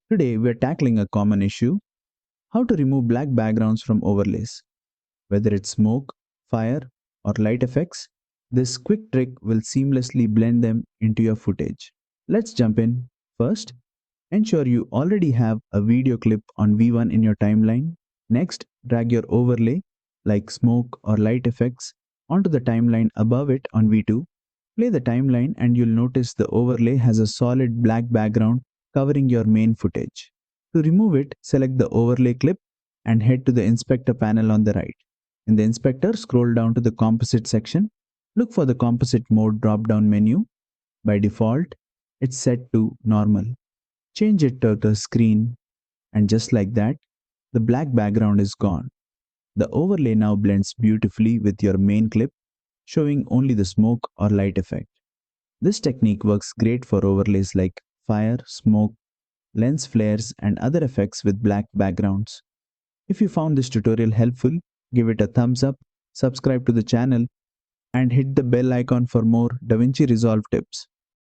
Today we are tackling a common issue: how to remove black backgrounds from overlays. Whether it's smoke, fire, or light effects, this quick trick will seamlessly blend them into your footage. Let's jump in. First, ensure you already have a video clip on V1 in your timeline. Next, drag your overlay, like smoke or light effects, onto the timeline above it on V2. Play the timeline and you'll notice the overlay has a solid black background covering your main footage. To remove it, select the overlay clip and head to the inspector panel on the right. In the inspector, scroll down to the composite section. Look for the composite mode drop-down menu. By default, it's set to normal. Change it to the screen, and just like that, the black background is gone. The overlay now blends beautifully with your main clip, showing only the smoke or light effect. This technique works great for overlays like fire, smoke, lens flares, and other effects with black backgrounds. If you found this tutorial helpful, give it a thumbs up, subscribe to the channel, and hit the bell icon for more DaVinci Resolve tips.